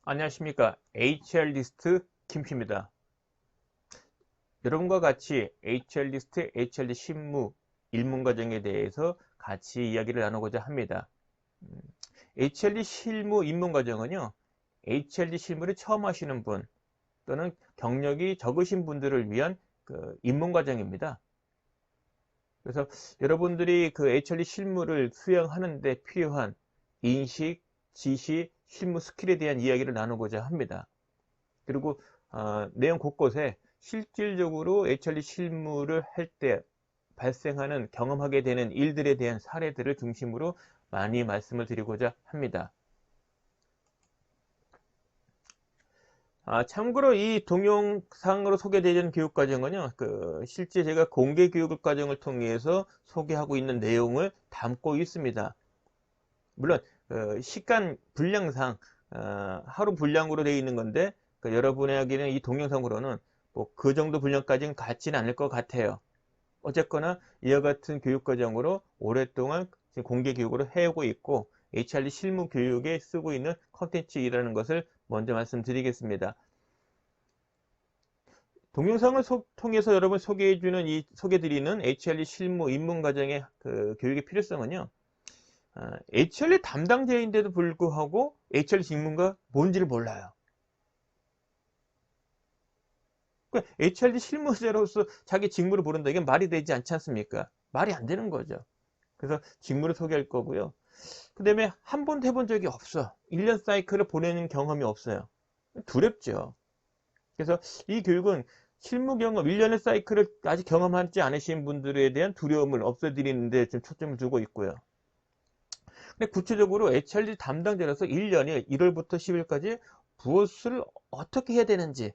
안녕하십니까. HR리스트 김P입니다. 여러분과 같이 HR리스트, HRD 실무 입문과정에 대해서 같이 이야기를 나누고자 합니다. HRD 실무 입문과정은요, HRD 실무를 처음 하시는 분 또는 경력이 적으신 분들을 위한 그 입문과정입니다. 그래서 여러분들이 그 HRD 실무를 수행하는 데 필요한 인식, 지식, 실무 스킬에 대한 이야기를 나누고자 합니다. 그리고 내용 곳곳에 실질적으로 HRD 실무를 할 때 발생하는 경험하게 되는 일들에 대한 사례들을 중심으로 많이 말씀을 드리고자 합니다. 참고로 이 동영상으로 소개되는 교육과정은요, 실제 제가 공개 교육과정을 통해서 소개하고 있는 내용을 담고 있습니다. 물론 시간 분량상 하루 분량으로 되어 있는 건데 여러분에게는 이 동영상으로는 뭐 그 정도 분량까지는 같지는 않을 것 같아요. 어쨌거나 이와 같은 교육과정으로 오랫동안 지금 공개 교육으로 해오고 있고 HRD 실무 교육에 쓰고 있는 컨텐츠이라는 것을 먼저 말씀드리겠습니다. 동영상을 통해서 여러분 소개해드리는 HRD 실무 입문과정의 그 교육의 필요성은요. HRD 담당자인데도 불구하고 HRD 직무가 뭔지를 몰라요. 그러니까 HRD 실무자로서 자기 직무를 모른다. 이게 말이 되지 않지 않습니까? 말이 안 되는 거죠. 그래서 직무를 소개할 거고요. 그 다음에 한 번도 해본 적이 없어. 1년 사이클을 보내는 경험이 없어요. 두렵죠. 그래서 이 교육은 실무 경험, 1년의 사이클을 아직 경험하지 않으신 분들에 대한 두려움을 없애드리는 데 좀 초점을 두고 있고요. 근데 구체적으로 HRD 담당자로서 1년에 1월부터 10일까지 무엇을 어떻게 해야 되는지,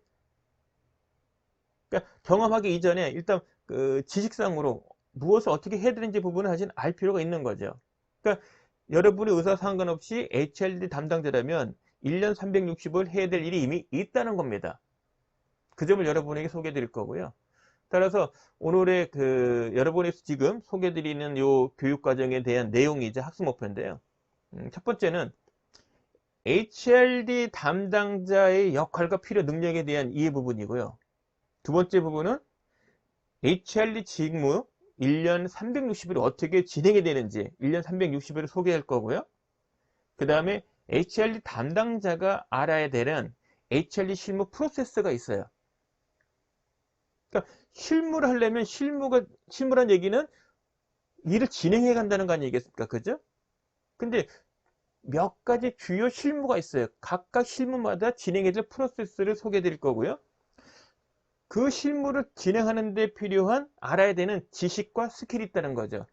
그러니까 경험하기 이전에 일단 그 지식상으로 무엇을 어떻게 해야 되는지 부분을 사실 알 필요가 있는 거죠. 그러니까 여러분의 의사 상관없이 HRD 담당자라면 1년 360을 해야 될 일이 이미 있다는 겁니다. 그 점을 여러분에게 소개해 드릴 거고요. 따라서 오늘의 여러분이 지금 소개해 드리는 요 교육 과정에 대한 내용이자 학습 목표인데요. 첫 번째는 HRD 담당자의 역할과 필요 능력에 대한 이해 부분이고요. 두 번째 부분은 HRD 직무 1년 360일을 어떻게 진행이 되는지 1년 360일을 소개할 거고요. 그 다음에 HRD 담당자가 알아야 되는 HRD 실무 프로세스가 있어요. 그러니까 실무를 하려면 실무란 얘기는 일을 진행해 간다는 거 아니겠습니까? 그죠? 근데 몇 가지 주요 실무가 있어요. 각각 실무마다 진행해야 될 프로세스를 소개해 드릴 거고요. 그 실무를 진행하는 데 필요한 알아야 되는 지식과 스킬이 있다는 거죠.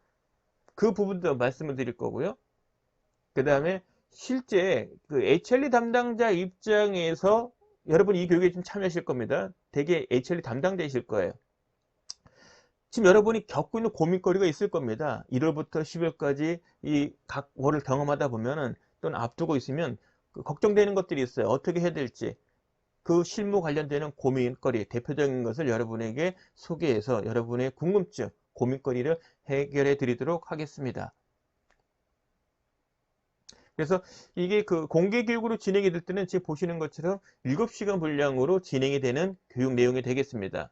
그 부분도 말씀을 드릴 거고요. 그 다음에 실제 그 HRD 담당자 입장에서 여러분 이 교육에 좀 참여하실 겁니다. 되게 HRD 담당자이실 거예요. 지금 여러분이 겪고 있는 고민거리가 있을 겁니다. 1월부터 10월까지 이 각 월을 경험하다 보면은 또는 앞두고 있으면 걱정되는 것들이 있어요. 어떻게 해야 될지. 그 실무 관련되는 고민거리, 대표적인 것을 여러분에게 소개해서 여러분의 궁금증, 고민거리를 해결해 드리도록 하겠습니다. 그래서 이게 그 공개 교육으로 진행이 될 때는 지금 보시는 것처럼 7시간 분량으로 진행이 되는 교육 내용이 되겠습니다.